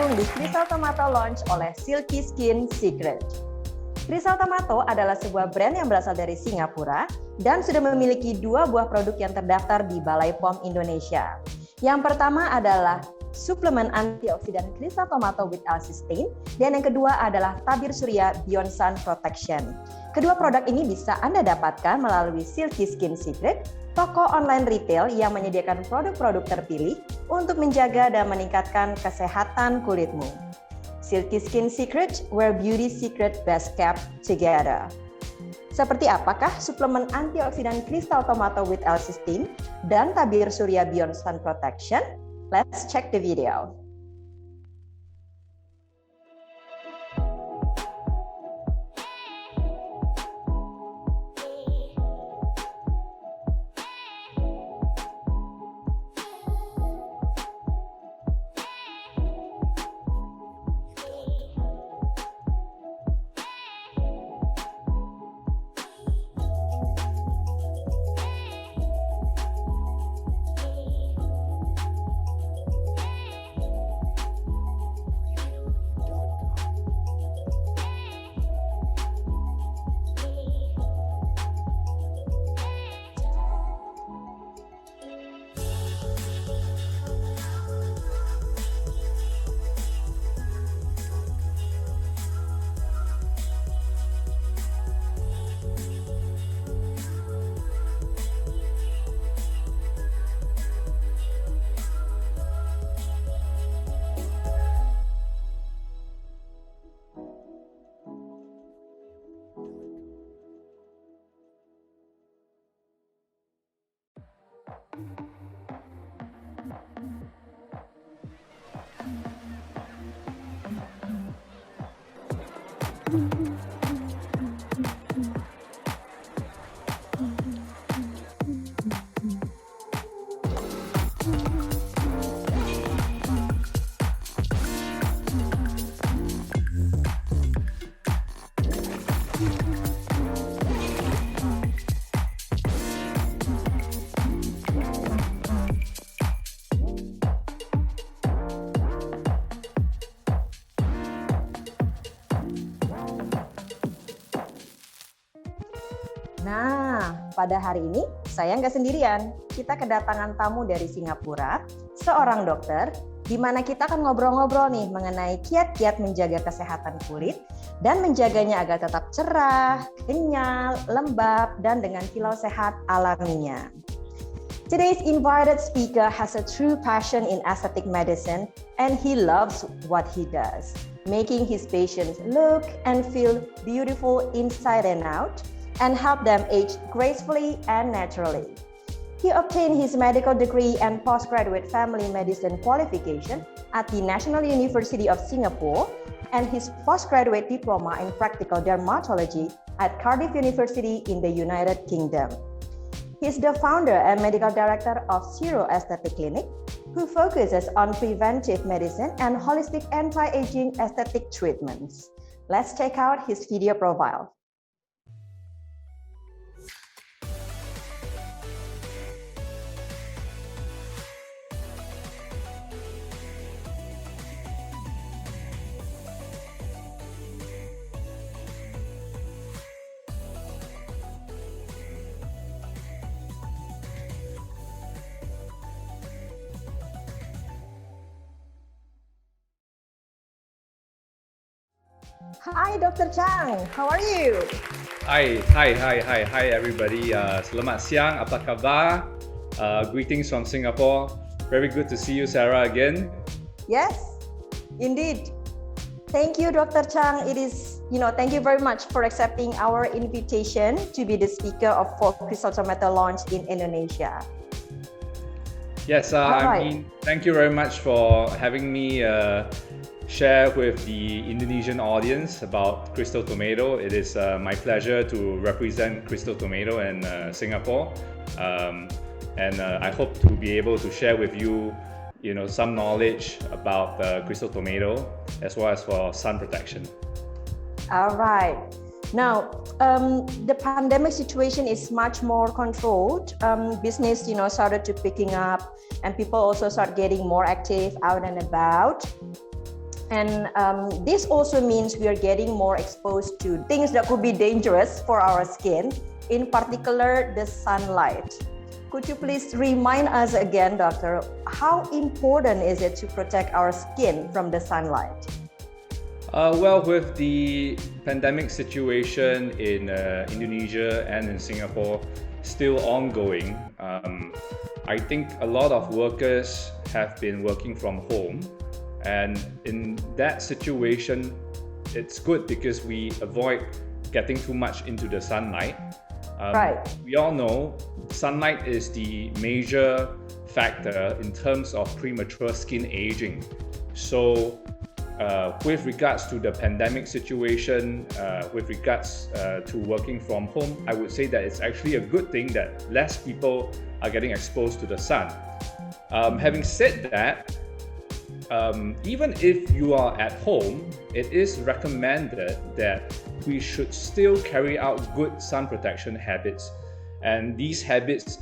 bergabung di Crystal Tomato launch oleh Silky Skin Secret. Crystal Tomato adalah sebuah brand yang berasal dari Singapura dan sudah memiliki 2 buah produk yang terdaftar di Balai POM Indonesia. Yang pertama adalah suplemen antioksidan Crystal Tomato with L-cysteine, dan yang kedua adalah tabir surya Beyond Sun Protection. Kedua produk ini bisa Anda dapatkan melalui Silky Skin Secret, toko online retail yang menyediakan produk-produk terpilih untuk menjaga dan meningkatkan kesehatan kulitmu. Silky Skin Secret, where beauty secret best kept together. Seperti apakah suplemen antioksidan Crystal Tomato with L-cysteine dan tabir surya Beyond Sun Protection? Let's check the video. Nah, pada hari ini saya nggak sendirian. Kita kedatangan tamu dari Singapura, seorang dokter, di mana kita akan ngobrol-ngobrol nih mengenai kiat-kiat menjaga kesehatan kulit dan menjaganya agar tetap cerah, kenyal, lembab, dan dengan kilau sehat alaminya. Today's invited speaker has a true passion in aesthetic medicine and he loves what he does, making his patients look and feel beautiful inside and out, and help them age gracefully and naturally. He obtained his medical degree and postgraduate family medicine qualification at the National University of Singapore and his postgraduate diploma in practical dermatology at Cardiff University in the United Kingdom. He is the founder and medical director of Zero Aesthetic Clinic, who focuses on preventive medicine and holistic anti-aging aesthetic treatments. Let's check out his video profile. Hi, Dr. Chang. How are you? Hi everybody. Selamat siang. Apa kabar? Greetings from Singapore. Very good to see you, Sarah, again. Yes, indeed. Thank you, Dr. Chang. Thank you very much for accepting our invitation to be the speaker of Crystal Tomato launch in Indonesia. Yes, thank you very much for having me share with the Indonesian audience about Crystal Tomato. It is my pleasure to represent Crystal Tomato in Singapore, and I hope to be able to share with you, some knowledge about Crystal Tomato as well as for sun protection. All right. Now, the pandemic situation is much more controlled. Business, started to picking up, and people also start getting more active out and about. And this also means we are getting more exposed to things that could be dangerous for our skin, in particular the sunlight. Could you please remind us again, doctor, how important is it to protect our skin from the sunlight? Well, with the pandemic situation in Indonesia and in Singapore still ongoing, I think a lot of workers have been working from home. And in that situation, it's good because we avoid getting too much into the sunlight. Right. We all know sunlight is the major factor in terms of premature skin aging. So with regards to the pandemic situation, with regards to working from home, I would say that it's actually a good thing that less people are getting exposed to the sun. Having said that, even if you are at home, it is recommended that we should still carry out good sun protection habits. And these habits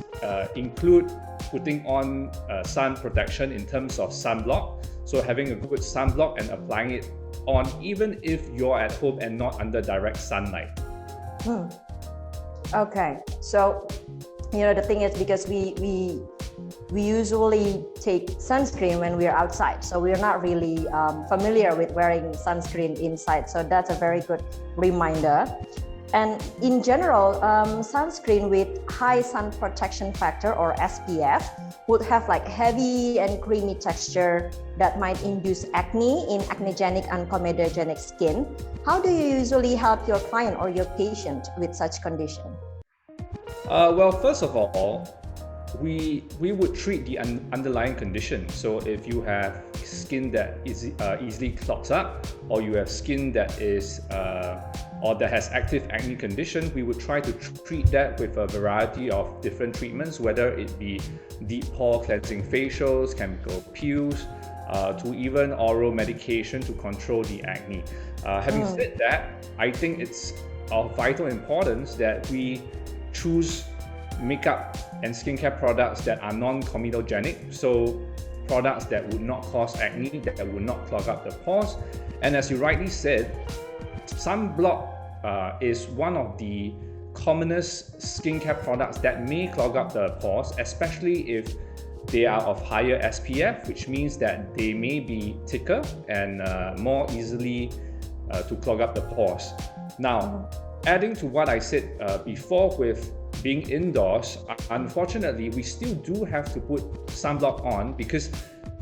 include putting on sun protection in terms of sunblock. So having a good sunblock and applying it on even if you're at home and not under direct sunlight. Okay, so the thing is, because we usually take sunscreen when we're outside, so we're not really familiar with wearing sunscreen inside. So that's a very good reminder. And in general, sunscreen with high sun protection factor or SPF would have like heavy and creamy texture that might induce acne in acnegenic and comedogenic skin. How do you usually help your client or your patient with such condition? Well, first of all, we would treat the underlying condition. So if you have skin that easily clogs up, or you have skin that is or that has active acne condition, we would try to treat that with a variety of different treatments, whether it be deep pore cleansing facials, chemical peels, to even oral medication to control the acne. Having said that, I think it's of vital importance that we choose makeup and skincare products that are non-comedogenic, so products that would not cause acne, that would not clog up the pores. And as you rightly said, sunblock is one of the commonest skincare products that may clog up the pores, especially if they are of higher SPF, which means that they may be thicker and more easily to clog up the pores. Now, adding to what I said before with being indoors, unfortunately, we still do have to put sunblock on because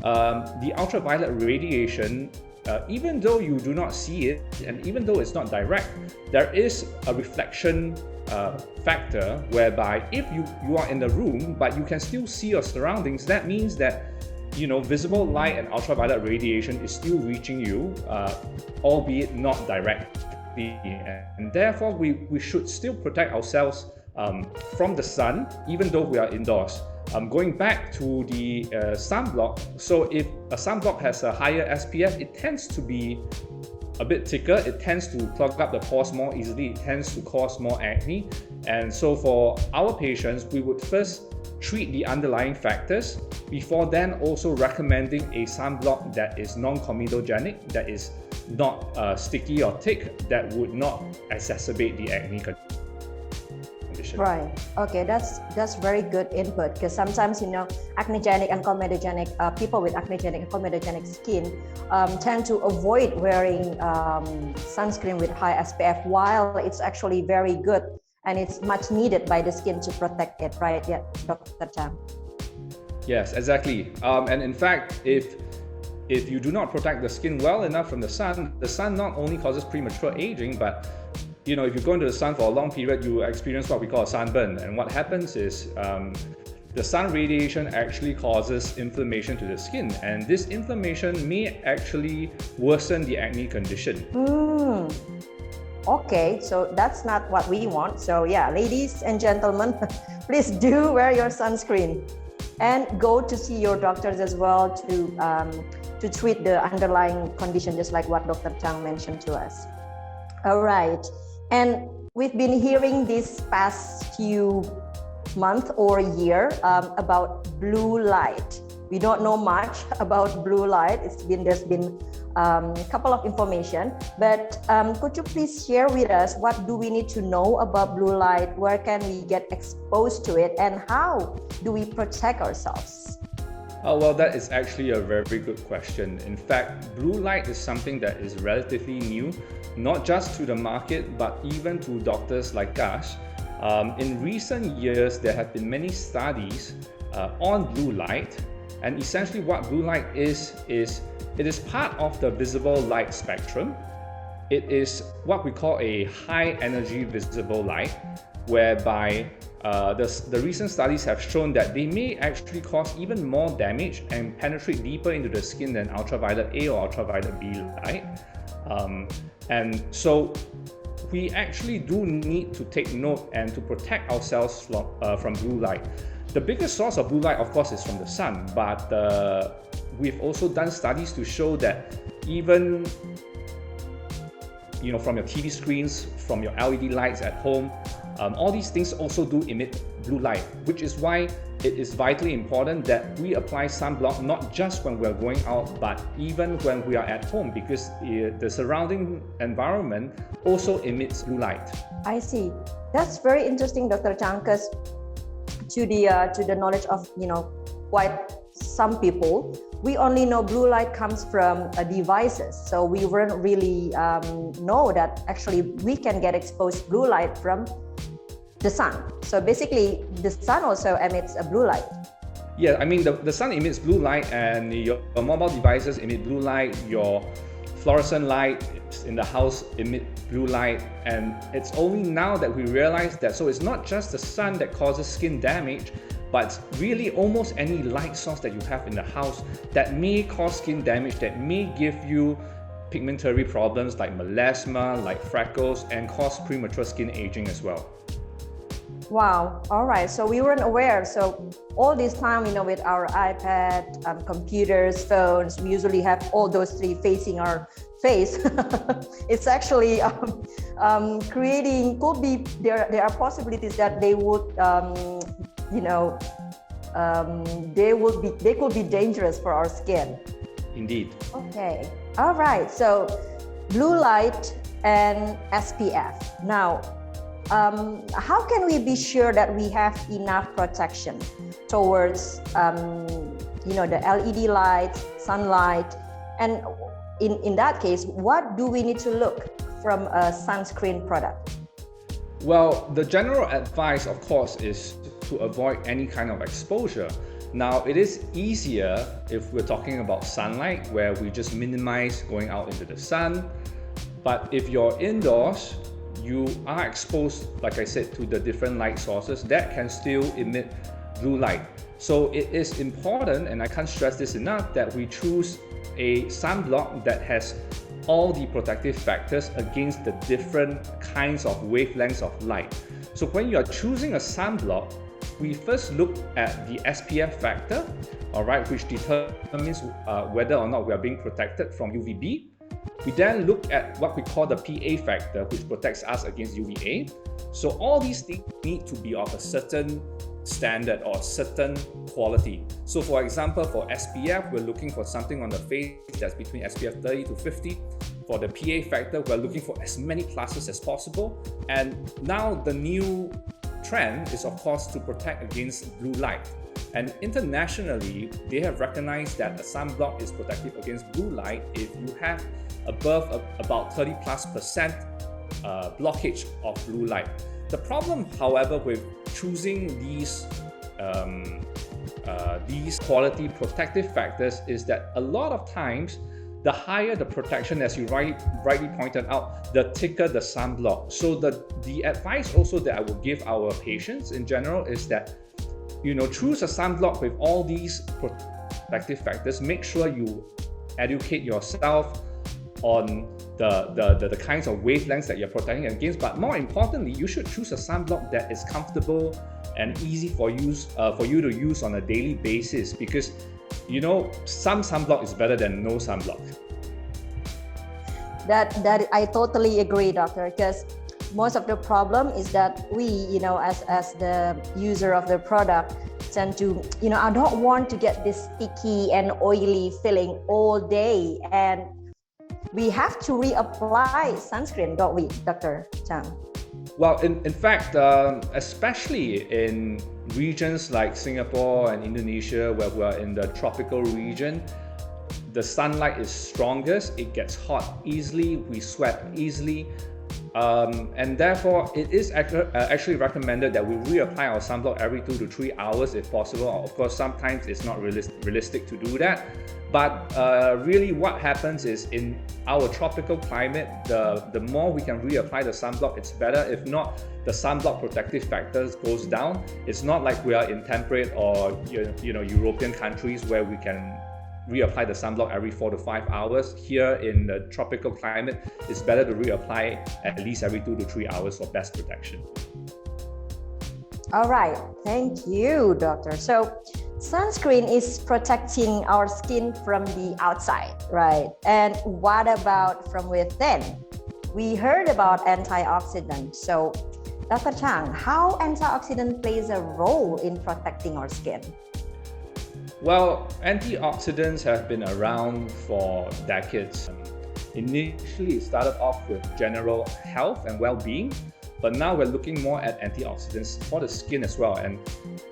the ultraviolet radiation, even though you do not see it and even though it's not direct, there is a reflection factor whereby if you are in the room but you can still see your surroundings, that means that visible light and ultraviolet radiation is still reaching you, albeit not directly, and therefore we should still protect ourselves from the sun even though we are indoors. Going back to the sunblock, so if a sunblock has a higher SPF, it tends to be a bit thicker, it tends to clog up the pores more easily, it tends to cause more acne. And so for our patients, we would first treat the underlying factors before then also recommending a sunblock that is non-comedogenic, that is not sticky or thick, that would not exacerbate the acne condition. Right. Okay, that's very good input, because sometimes acnegenic and comedogenic people with acnegenic and comedogenic skin tend to avoid wearing sunscreen with high SPF, while it's actually very good and it's much needed by the skin to protect it, right? Yeah, Dr. Chang. Yes, exactly. And in fact, if you do not protect the skin well enough from the sun not only causes premature aging, but if you go into the sun for a long period, you experience what we call a sunburn. And what happens is the sun radiation actually causes inflammation to the skin. And this inflammation may actually worsen the acne condition. Okay, so that's not what we want. So yeah, ladies and gentlemen, please do wear your sunscreen and go to see your doctors as well to treat the underlying condition, just like what Dr. Chang mentioned to us. All right. And we've been hearing this past few month or year about blue light. We don't know much about blue light. There's been couple of information, but could you please share with us what do we need to know about blue light? Where can we get exposed to it, and how do we protect ourselves? Well, that is actually a very good question. In fact, blue light is something that is relatively new, not just to the market, but even to doctors like us. In recent years, there have been many studies on blue light, and essentially what blue light is it is part of the visible light spectrum. It is what we call a high energy visible light, whereby the recent studies have shown that they may actually cause even more damage and penetrate deeper into the skin than ultraviolet A or ultraviolet B light. And so we actually do need to take note and to protect ourselves from blue light. The biggest source of blue light, of course, is from the sun, but we've also done studies to show that even from your TV screens, from your LED lights at home, all these things also do emit blue light, which is why it is vitally important that we apply sunblock not just when we're going out, but even when we are at home, because the surrounding environment also emits blue light. I see. That's very interesting, Dr. Chang, because to the knowledge of quite some people, we only know blue light comes from devices, so we wouldn't really know that actually we can get exposed blue light from the sun. So basically, the sun also emits a blue light. Yeah, I mean the sun emits blue light, and your mobile devices emit blue light. Your fluorescent lights in the house emit blue light, and it's only now that we realize that. So it's not just the sun that causes skin damage, but it's really almost any light source that you have in the house that may cause skin damage, that may give you pigmentary problems like melasma, like freckles, and cause premature skin aging as well. Wow. All right. So we weren't aware. So all this time, with our iPad, computers, phones, we usually have all those three facing our face. It's actually creating. Could be there are possibilities that they would they could be dangerous for our skin. Indeed. Okay. All right. So blue light and SPF. Now, how can we be sure that we have enough protection towards the LED lights, sunlight, and in that case, what do we need to look from a sunscreen product? Well, the general advice, of course, is to avoid any kind of exposure. Now, it is easier if we're talking about sunlight, where we just minimize going out into the sun. But if you're indoors, you are exposed, like I said, to the different light sources that can still emit blue light. So it is important, and I can't stress this enough, that we choose a sunblock that has all the protective factors against the different kinds of wavelengths of light. So when you are choosing a sunblock, we first look at the SPF factor, which determines whether or not we are being protected from UVB. We then look at what we call the PA factor, which protects us against UVA. So all these things need to be of a certain standard or certain quality. So for example, for SPF, we're looking for something on the face that's between SPF 30 to 50. For the PA factor, we're looking for as many classes as possible. And now the new trend is, of course, to protect against blue light. And internationally, they have recognized that a sunblock is protective against blue light if you have above about 30+% blockage of blue light. The problem, however, with choosing these quality protective factors is that a lot of times, the higher the protection, as you rightly pointed out, the thicker the sunblock. So the advice also that I would give our patients in general is that, choose a sunblock with all these protective factors. Make sure you educate yourself on the kinds of wavelengths that you're protecting against. But more importantly, you should choose a sunblock that is comfortable and easy for you to use on a daily basis, because some sunblock is better than no sunblock. That I totally agree, doctor, because most of the problem is that we, as the user of the product, tend to, I don't want to get this sticky and oily feeling all day. And we have to reapply sunscreen, don't we, Dr. Chang? Well, in fact, especially in regions like Singapore and Indonesia, where we are in the tropical region, the sunlight is strongest, it gets hot easily, we sweat easily, and therefore it is actually recommended that we reapply our sunblock every 2 to 3 hours if possible. Of course, sometimes it's not realistic to do that, but really what happens is in our tropical climate, the more we can reapply the sunblock, it's better. If not, the sunblock protective factors goes down. It's not like we are in temperate or European countries where we can reapply the sunblock every 4 to 5 hours. Here in the tropical climate, it's better to reapply at least every 2 to 3 hours for best protection. All right, thank you, doctor. So sunscreen is protecting our skin from the outside, right? And what about from within? We heard about antioxidants. So Dr. Chang, how antioxidant plays a role in protecting our skin? Well, antioxidants have been around for decades. Initially, it started off with general health and well-being, but now we're looking more at antioxidants for the skin as well. And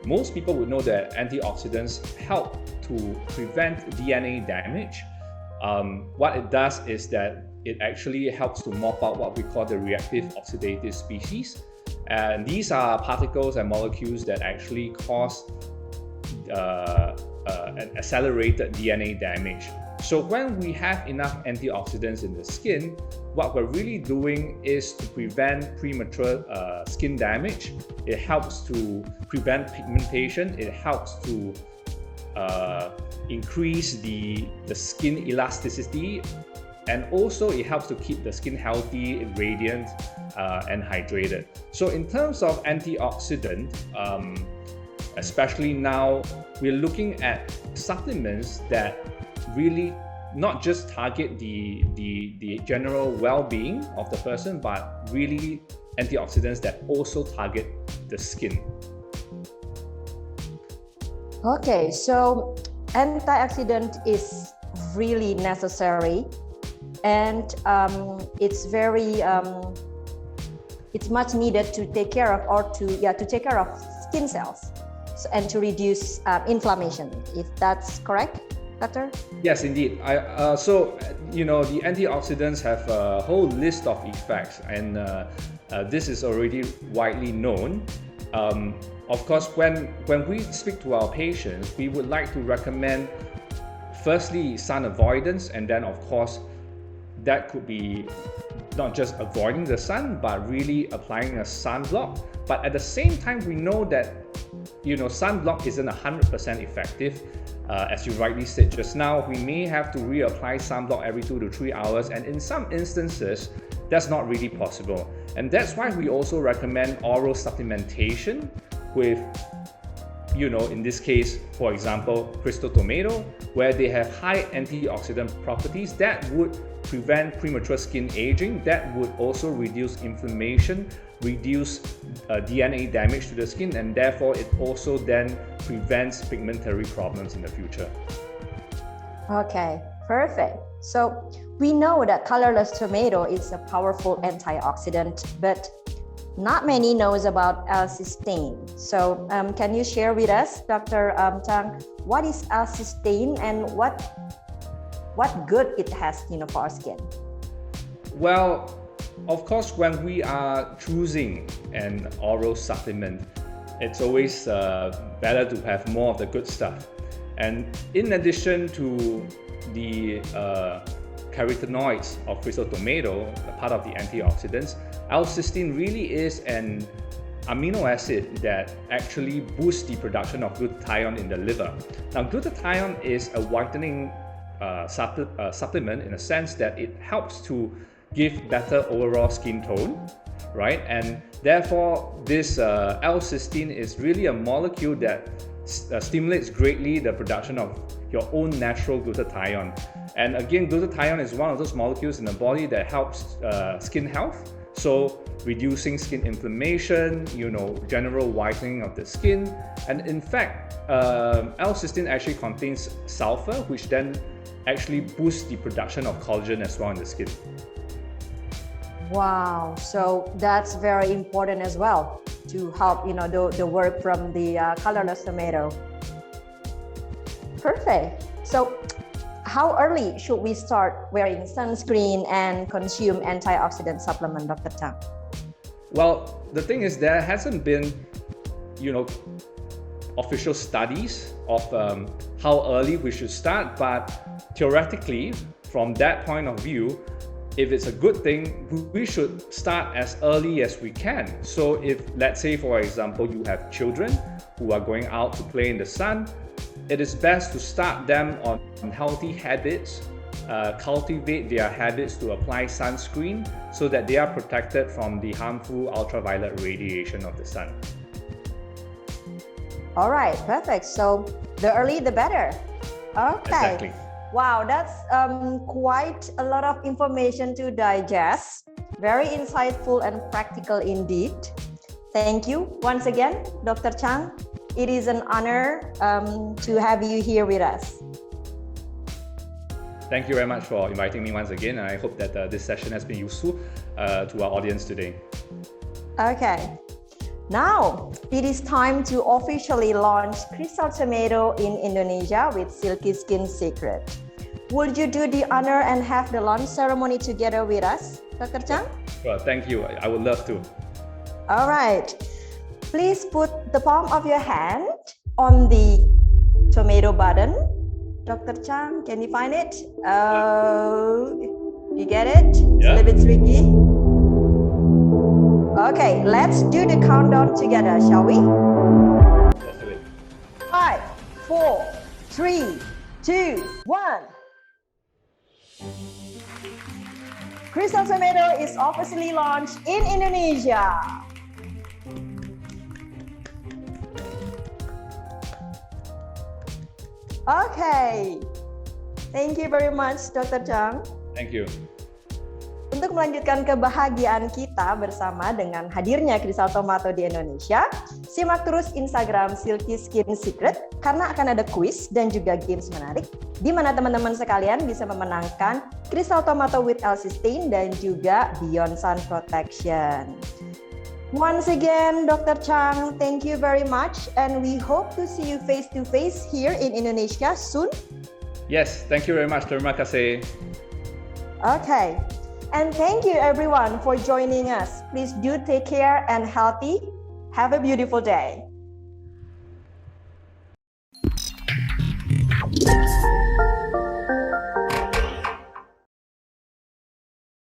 most people would know that antioxidants help to prevent DNA damage. What it does is that it actually helps to mop out what we call the reactive oxidative species. And these are particles and molecules that actually cause an accelerated DNA damage. So when we have enough antioxidants in the skin, what we're really doing is to prevent premature skin damage. It helps to prevent pigmentation. It helps to increase the skin elasticity, and also it helps to keep the skin healthy, radiant, and hydrated. So in terms of antioxidant, especially now, we're looking at supplements that really not just target the general well-being of the person, but really antioxidants that also target the skin. Okay, so antioxidant is really necessary, and it's much needed to take care of, or to take care of skin cells and to reduce inflammation, if that's correct, doctor? Yes, indeed. So the antioxidants have a whole list of effects, and this is already widely known. Of course, when we speak to our patients, we would like to recommend firstly sun avoidance, and then of course that could be not just avoiding the sun, but really applying a sunblock. But at the same time, we know that sunblock isn't 100% effective. As you rightly said just now, we may have to reapply sunblock every 2 to 3 hours, and in some instances, that's not really possible. And that's why we also recommend oral supplementation with, in this case, for example, crystal tomato, where they have high antioxidant properties that would prevent premature skin aging, that would also reduce inflammation, reduce DNA damage to the skin, and therefore it also then prevents pigmentary problems in the future. Okay, perfect. So we know that colorless tomato is a powerful antioxidant, but not many knows about L-cysteine. So can you share with us, Dr. Chang, what is L-cysteine and what good it has for our skin? Well, of course, when we are choosing an oral supplement, it's always better to have more of the good stuff. And in addition to the carotenoids of crystal tomato, a part of the antioxidants, L-cysteine really is an amino acid that actually boosts the production of glutathione in the liver. Now, glutathione is a whitening supplement in a sense that it helps to give better overall skin tone, right? And therefore, this L-cysteine is really a molecule that stimulates greatly the production of your own natural glutathione. And again, glutathione is one of those molecules in the body that helps skin health, So reducing skin inflammation, general whitening of the skin. And in fact, L-cysteine actually contains sulfur, which then actually boosts the production of collagen as well in the skin. Wow, so that's very important as well to help, the work from the colorless tomato. Perfect. So how early should we start wearing sunscreen and consume antioxidant supplement, Dr. Chang? Well, the thing is, there hasn't been, official studies of how early we should start, but theoretically, from that point of view, if it's a good thing, we should start as early as we can. So if, let's say, for example, you have children who are going out to play in the sun, it is best to start them on healthy habits, cultivate their habits to apply sunscreen so that they are protected from the harmful ultraviolet radiation of the sun. All right, perfect. So the early, the better. Okay. Exactly. Wow, that's quite a lot of information to digest. Very insightful and practical indeed. Thank you once again, Dr. Chang. It is an honor to have you here with us. Thank you very much for inviting me once again, and I hope that this session has been useful to our audience today. Okay. Now, it is time to officially launch Crystal Tomato in Indonesia with Silky Skin Secret. Would you do the honor and have the launch ceremony together with us, Dr. Chang? Well, thank you. I would love to. All right. Please put the palm of your hand on the tomato button. Dr. Chang, can you find it? You get it? Yeah. It's a little bit tricky. Okay, let's do the countdown together, shall we? Let's do it. 5, 4, 3, 2, 1. Crystal Tomato is officially launched in Indonesia. Okay, thank you very much, Dr. Chang. Thank you. Untuk melanjutkan kebahagiaan kita bersama dengan hadirnya Crystal Tomato di Indonesia, simak terus Instagram Silky Skin Secret karena akan ada quiz dan juga games menarik di mana teman-teman sekalian bisa memenangkan Crystal Tomato with L-cysteine dan juga Beyond Sun Protection. Once again, Dr. Chang, thank you very much and we hope to see you face to face here in Indonesia soon. Yes, thank you very much. Terima kasih. Okay. And thank you everyone for joining us. Please do take care and healthy. Have a beautiful day.